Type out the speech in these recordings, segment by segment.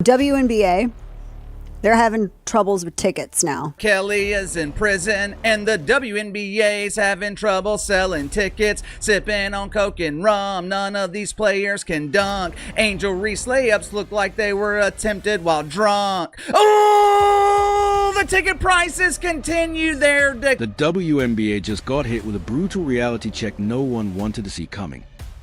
WNBA, they're having troubles with tickets now. Kelly is in prison and the WNBA's having trouble selling tickets. Sipping on coke and rum, none of these players can dunk. Angel Reese layups look like they were attempted while drunk. Oh, the ticket prices continue their The WNBA just got hit with a brutal reality check no one wanted to see coming.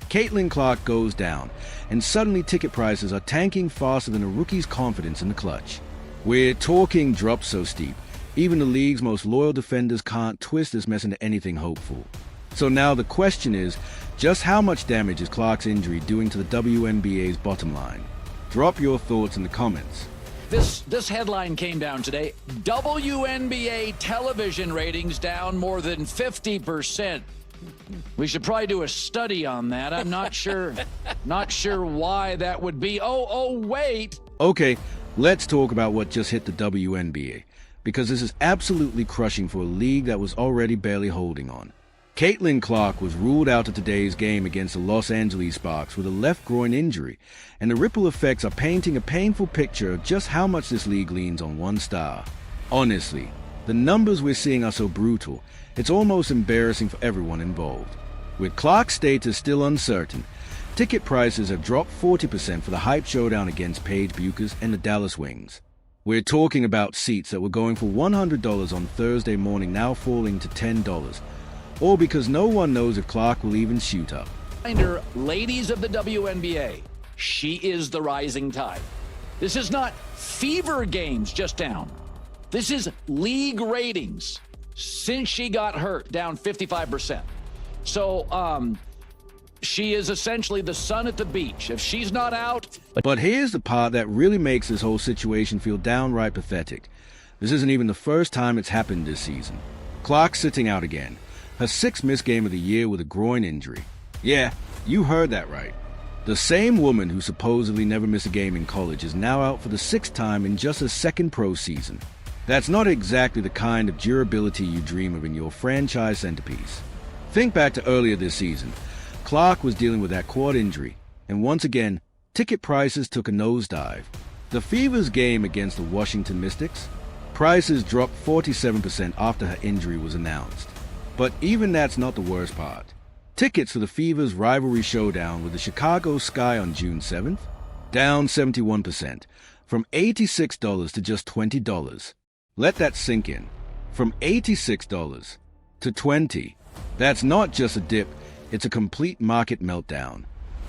Caitlyn Clark goes down, and suddenly ticket prices are tanking faster than a rookie's confidence in the clutch. We're talking drops so steep, even the league's most loyal defenders can't twist this mess into anything hopeful. So now the question is, just how much damage is Clark's injury doing to the WNBA's bottom line? Drop your thoughts in the comments. This headline came down today. WNBA television ratings down more than 50%. We should probably do a study on that. I'm not sure why that would be. Oh, wait. Okay, let's talk about what just hit the WNBA, because this is absolutely crushing for a league that was already barely holding on. Caitlyn Clark was ruled out of today's game against the Los Angeles Sparks with a left groin injury, and the ripple effects are painting a painful picture of just how much this league leans on one star. Honestly, the numbers we're seeing are so brutal, it's almost embarrassing for everyone involved. With Clark's status still uncertain, ticket prices have dropped 40% for the hype showdown against Paige Buchers and the Dallas Wings. We're talking about seats that were going for $100 on Thursday morning now falling to $10, all because no one knows if Clark will even shoot up. Reminder, ladies of the WNBA, she is the rising tide. This is not fever games just down. This is league ratings since she got hurt, down 55%. So she is essentially the sun at the beach. If she's not out... But here's the part that really makes this whole situation feel downright pathetic. This isn't even the first time it's happened this season. Clark's sitting out again, her sixth missed game of the year with a groin injury. Yeah, you heard that right. The same woman who supposedly never missed a game in college is now out for the sixth time in just her second pro season. That's not exactly the kind of durability you dream of in your franchise centerpiece. Think back to earlier this season. Clark was dealing with that quad injury, and once again, ticket prices took a nosedive. The Fever's game against the Washington Mystics, prices dropped 47% after her injury was announced. But even that's not the worst part. Tickets for the Fever's rivalry showdown with the Chicago Sky on June 7th, down 71%, from $86 to just $20. Let that sink in. From $86 to $20. That's not just a dip, it's a complete market meltdown.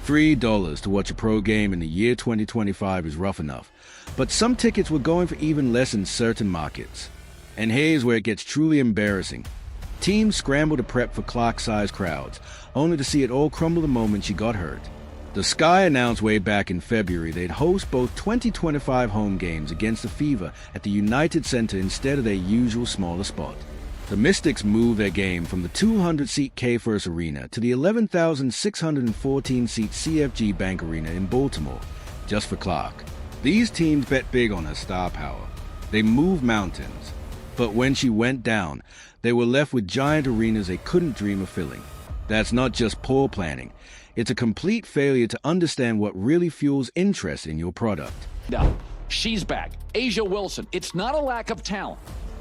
$3 to watch a pro game in the year 2025 is rough enough, but some tickets were going for even less in certain markets. And here's where it gets truly embarrassing. Teams scrambled to prep for Clark-sized crowds, only to see it all crumble the moment she got hurt. The Sky announced way back in February they'd host both 2025 home games against the Fever at the United Center instead of their usual smaller spot. The Mystics moved their game from the 200-seat K-First Arena to the 11,614-seat CFG Bank Arena in Baltimore, just for Clark. These teams bet big on her star power. They moved mountains. But when she went down, they were left with giant arenas they couldn't dream of filling. That's not just poor planning. It's a complete failure to understand what really fuels interest in your product. No, she's back. A'ja Wilson. It's not a lack of talent.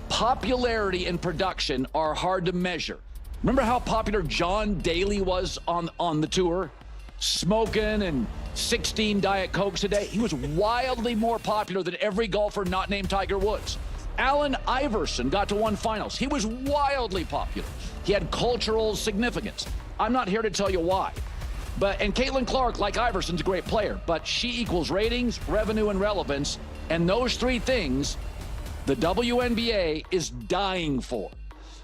Popularity and production are hard to measure. Remember how popular John Daly was on the tour? Smoking and 16 Diet Cokes a day. He was wildly more popular than every golfer not named Tiger Woods. Allen Iverson got to one finals. He was wildly popular. He had cultural significance. I'm not here to tell you why. And Caitlyn Clark, like Iverson's a great player, but she equals ratings, revenue, and relevance. And those three things, the WNBA is dying for.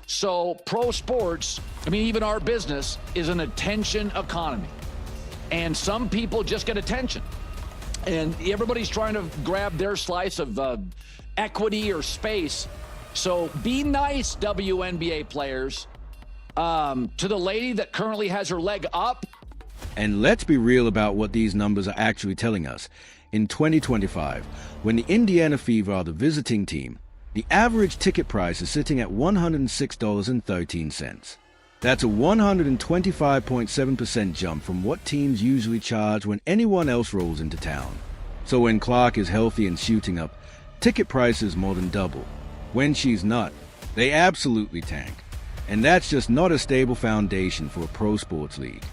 So pro sports, even our business, is an attention economy. And some people just get attention. And everybody's trying to grab their slice of equity or space. So be nice, WNBA players, to the lady that currently has her leg up. And let's be real about what these numbers are actually telling us. In 2025, when the Indiana Fever are the visiting team, the average ticket price is sitting at $106.13. That's a 125.7% jump from what teams usually charge when anyone else rolls into town. So when Clark is healthy and shooting up, ticket prices more than double. When she's not, they absolutely tank. And that's just not a stable foundation for a pro sports league.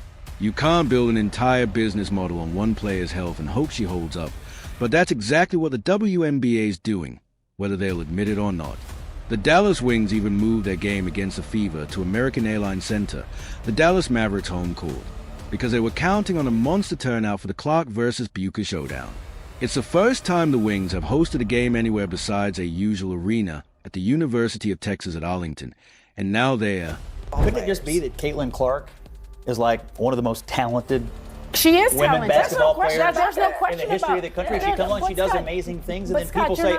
You can't build an entire business model on one player's health and hope she holds up. But that's exactly what the WNBA is doing, whether they'll admit it or not. The Dallas Wings even moved their game against the Fever to American Airlines Center, the Dallas Mavericks home court, because they were counting on a monster turnout for the Clark versus Bucher showdown. It's the first time the Wings have hosted a game anywhere besides a usual arena at the University of Texas at Arlington, and now they're... Couldn't it just be that Caitlyn Clark is like one of the most talented she is women basketball players There's no question in the history of the country? She comes on, she does amazing things, and then people say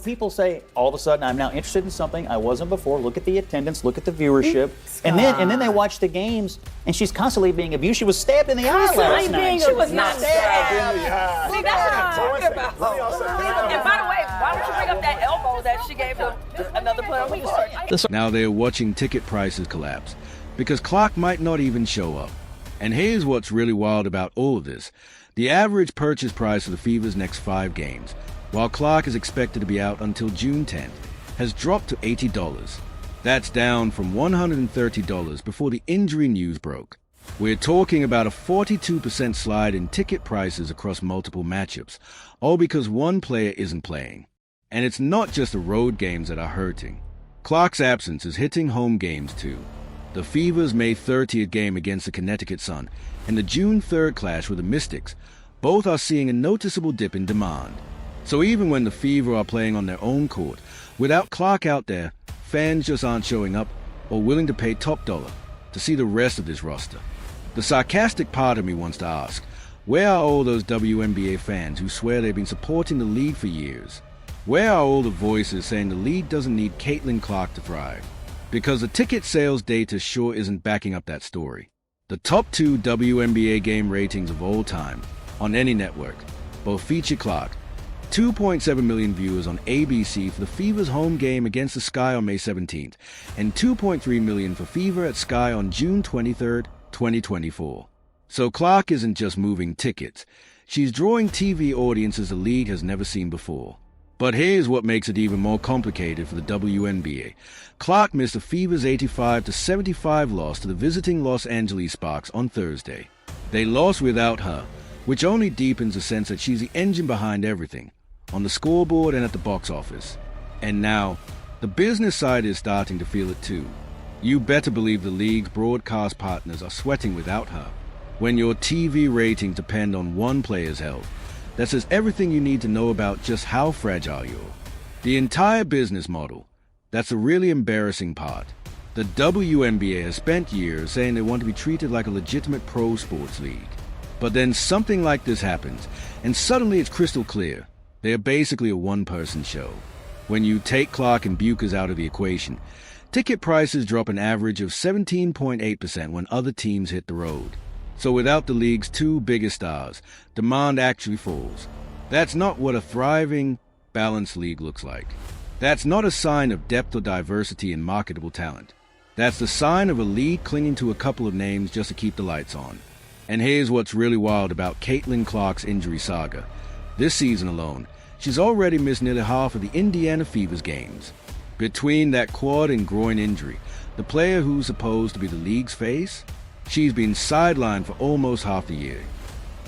people say all of a sudden I'm now interested in something I wasn't before. Look at the attendance, look at the viewership, and then they watch the games, and she's constantly being abused. She was stabbed in the eye last night. She was not stabbed. See, that's what I'm talking about. And by the way, why don't you bring up that elbow that she gave another player on the court? Now they're watching ticket prices collapse, because Clark might not even show up. And here's what's really wild about all of this. The average purchase price of the Fever's next 5 games, while Clark is expected to be out until June 10th, has dropped to $80. That's down from $130 before the injury news broke. We're talking about a 42% slide in ticket prices across multiple matchups, all because one player isn't playing. And it's not just the road games that are hurting. Clark's absence is hitting home games too. The Fever's May 30th game against the Connecticut Sun and the June 3rd clash with the Mystics both are seeing a noticeable dip in demand. So even when the Fever are playing on their own court, without Clark out there, fans just aren't showing up or willing to pay top dollar to see the rest of this roster. The sarcastic part of me wants to ask, where are all those WNBA fans who swear they've been supporting the league for years? Where are all the voices saying the league doesn't need Caitlyn Clark to thrive? Because the ticket sales data sure isn't backing up that story. The top 2 WNBA game ratings of all time, on any network, both feature Clark. 2.7 million viewers on ABC for the Fever's home game against the Sky on May 17th, and 2.3 million for Fever at Sky on June 23rd, 2024. So Clark isn't just moving tickets, she's drawing TV audiences the league has never seen before. But here's what makes it even more complicated for the WNBA. Clark missed the Fever's 85-75 loss to the visiting Los Angeles Sparks on Thursday. They lost without her, which only deepens the sense that she's the engine behind everything, on the scoreboard and at the box office. And now, the business side is starting to feel it too. You better believe the league's broadcast partners are sweating without her. When your TV ratings depend on one player's health, that says everything you need to know about just how fragile you are. The entire business model, that's the really embarrassing part. The WNBA has spent years saying they want to be treated like a legitimate pro sports league. But then something like this happens, and suddenly it's crystal clear. They are basically a one-person show. When you take Clark and Buchers out of the equation, ticket prices drop an average of 17.8% when other teams hit the road. So without the league's 2 biggest stars, demand actually falls. That's not what a thriving, balanced league looks like. That's not a sign of depth or diversity in marketable talent. That's the sign of a league clinging to a couple of names just to keep the lights on. And here's what's really wild about Caitlyn Clark's injury saga. This season alone, she's already missed nearly half of the Indiana Fever's games. Between that quad and groin injury, the player who's supposed to be the league's face, she's been sidelined for almost half the year.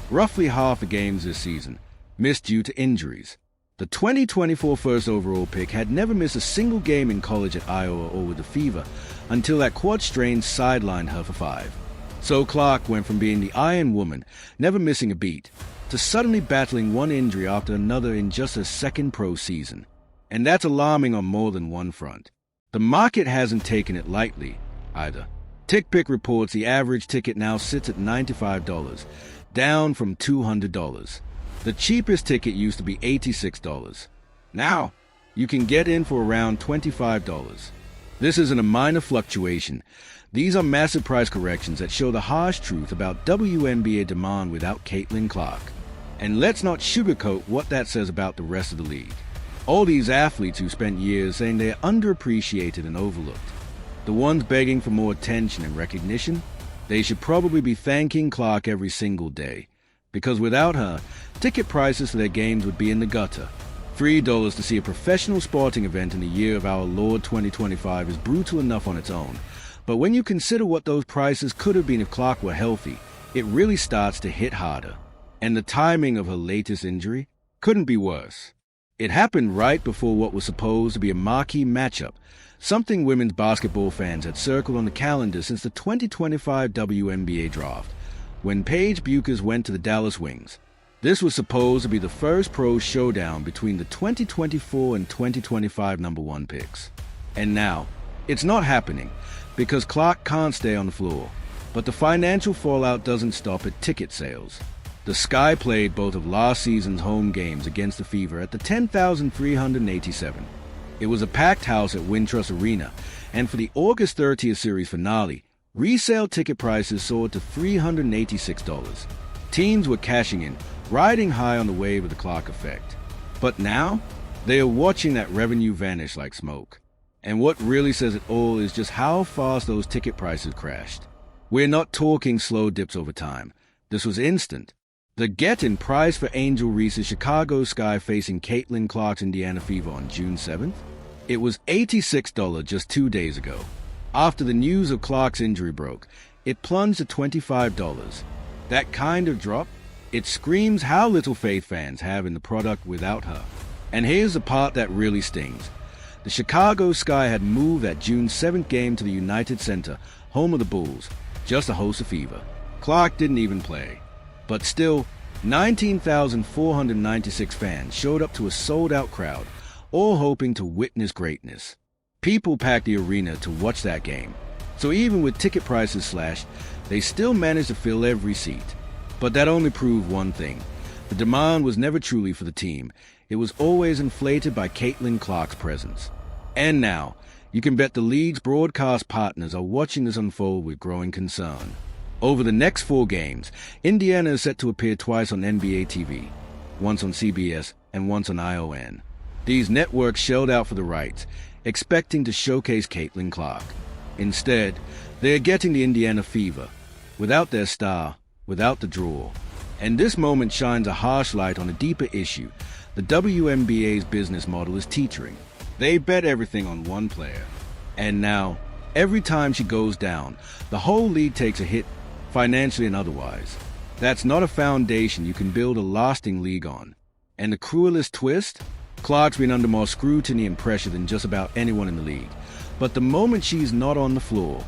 Roughly half the games this season missed due to injuries. The 2024 first overall pick had never missed a single game in college at Iowa or with the Fever until that quad strain sidelined her for 5. So Clark went from being the Iron Woman, never missing a beat, to suddenly battling one injury after another in just her second pro season. And that's alarming on more than one front. The market hasn't taken it lightly, either. TickPick reports the average ticket now sits at $95, down from $200. The cheapest ticket used to be $86. Now, you can get in for around $25. This isn't a minor fluctuation. These are massive price corrections that show the harsh truth about WNBA demand without Caitlyn Clark. And let's not sugarcoat what that says about the rest of the league. All these athletes who spent years saying they're underappreciated and overlooked. The ones begging for more attention and recognition, they should probably be thanking Clark every single day. because without her, ticket prices for their games would be in the gutter. $3 to see a professional sporting event in the year of our Lord 2025 is brutal enough on its own, but when you consider what those prices could have been if Clark were healthy, it really starts to hit harder. And the timing of her latest injury couldn't be worse. It happened right before what was supposed to be a marquee matchup, something women's basketball fans had circled on the calendar since the 2025 WNBA draft, when Paige Bueckers went to the Dallas Wings. This was supposed to be the first pro showdown between the 2024 and 2025 number 1 picks. And now, it's not happening because Clark can't stay on the floor. But the financial fallout doesn't stop at ticket sales. The Sky played both of last season's home games against the Fever at the 10,387. It was a packed house at Wintrust Arena, and for the August 30th series finale, resale ticket prices soared to $386. Teams were cashing in, riding high on the wave of the Clark effect. But now, they are watching that revenue vanish like smoke. And what really says it all is just how fast those ticket prices crashed. We're not talking slow dips over time. This was instant. The get-in price for Angel Reese's Chicago Sky facing Caitlyn Clark's Indiana Fever on June 7th? It was $86 just 2 days ago. After the news of Clark's injury broke, it plunged to $25. That kind of drop, it screams how little faith fans have in the product without her. And here's the part that really stings. The Chicago Sky had moved that June 7th game to the United Center, home of the Bulls, just to host a Fever. Clark didn't even play. But still, 19,496 fans showed up to a sold-out crowd, all hoping to witness greatness. People packed the arena to watch that game. So even with ticket prices slashed, they still managed to fill every seat. But that only proved one thing. The demand was never truly for the team. It was always inflated by Caitlyn Clark's presence. And now, you can bet the league's broadcast partners are watching this unfold with growing concern. Over the next 4 games, Indiana is set to appear twice on NBA TV, once on CBS and once on ION. These networks shelled out for the rights, expecting to showcase Caitlyn Clark. Instead, they are getting the Indiana Fever, without their star, without the draw. And this moment shines a harsh light on a deeper issue. The WNBA's business model is teetering. They bet everything on one player. And now, every time she goes down, the whole league takes a hit, financially and otherwise. That's not a foundation you can build a lasting league on. And the cruelest twist? Clark's been under more scrutiny and pressure than just about anyone in the league. But the moment she's not on the floor,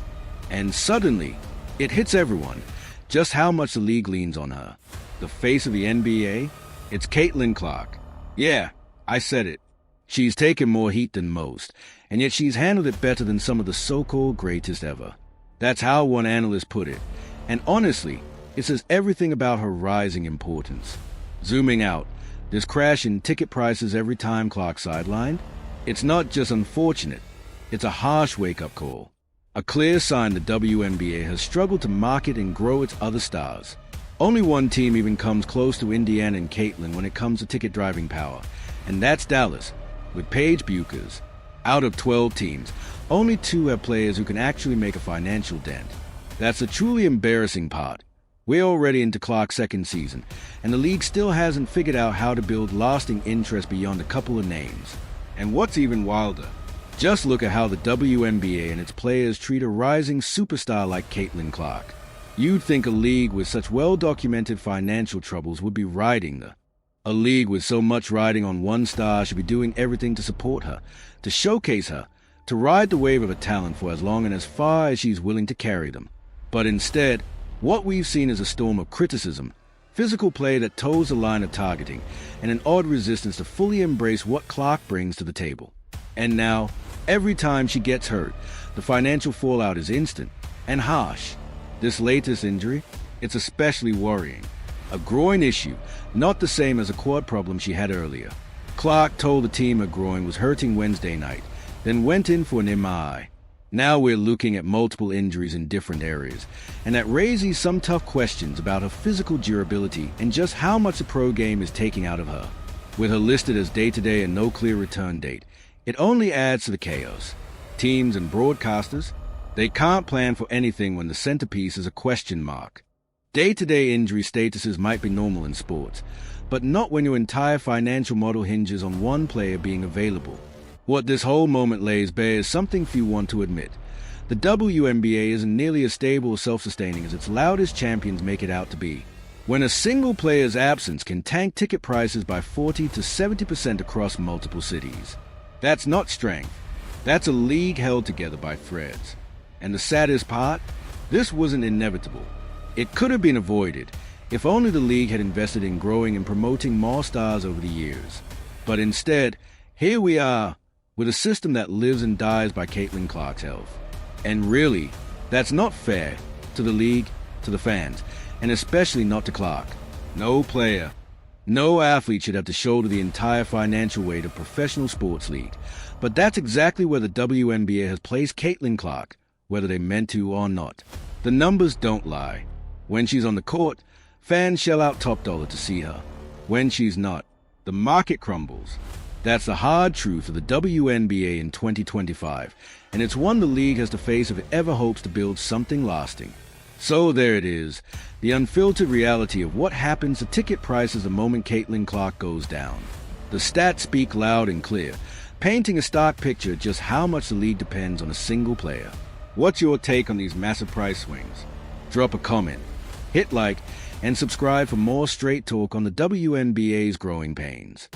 and suddenly, it hits everyone, just how much the league leans on her. The face of the NBA? It's Caitlyn Clark. Yeah, I said it. She's taken more heat than most, and yet she's handled it better than some of the so-called greatest ever. That's how one analyst put it. And honestly, it says everything about her rising importance. Zooming out, this crash in ticket prices every time Clark's sidelined? It's not just unfortunate, it's a harsh wake-up call. A clear sign the WNBA has struggled to market and grow its other stars. Only one team even comes close to Indiana and Caitlyn when it comes to ticket driving power, and that's Dallas, with Paige Bueckers. Out of 12 teams, only 2 have players who can actually make a financial dent. That's the truly embarrassing part. We're already into Clark's second season, and the league still hasn't figured out how to build lasting interest beyond a couple of names. And what's even wilder, just look at how the WNBA and its players treat a rising superstar like Caitlyn Clark. You'd think a league with such well-documented financial troubles would be riding the. A league with so much riding on one star should be doing everything to support her, to showcase her, to ride the wave of a talent for as long and as far as she's willing to carry them. But instead, what we've seen is a storm of criticism, physical play that toes the line of targeting, and an odd resistance to fully embrace what Clark brings to the table. And now, every time she gets hurt, the financial fallout is instant and harsh. This latest injury, it's especially worrying. A groin issue, not the same as a quad problem she had earlier. Clark told the team her groin was hurting Wednesday night, then went in for an MRI. Now we're looking at multiple injuries in different areas, and that raises some tough questions about her physical durability and just how much the pro game is taking out of her. With her listed as day-to-day and no clear return date, it only adds to the chaos. Teams and broadcasters, they can't plan for anything when the centerpiece is a question mark. Day-to-day injury statuses might be normal in sports, but not when your entire financial model hinges on one player being available. What this whole moment lays bare is something few want to admit. The WNBA isn't nearly as stable or self-sustaining as its loudest champions make it out to be. When a single player's absence can tank ticket prices by 40 to 70% across multiple cities. That's not strength. That's a league held together by threads. And the saddest part? This wasn't inevitable. It could have been avoided if only the league had invested in growing and promoting more stars over the years. But instead, here we are, with a system that lives and dies by Caitlyn Clark's health. And really, that's not fair to the league, to the fans, and especially not to Clark. No player, no athlete should have to shoulder the entire financial weight of professional sports league. But that's exactly where the WNBA has placed Caitlyn Clark, whether they meant to or not. The numbers don't lie. When she's on the court, fans shell out top dollar to see her. When she's not, the market crumbles. That's the hard truth of the WNBA in 2025, and it's one the league has to face if it ever hopes to build something lasting. So there it is, the unfiltered reality of what happens to ticket prices the moment Caitlyn Clark goes down. The stats speak loud and clear, painting a stark picture of just how much the league depends on a single player. What's your take on these massive price swings? Drop a comment, hit like, and subscribe for more straight talk on the WNBA's growing pains.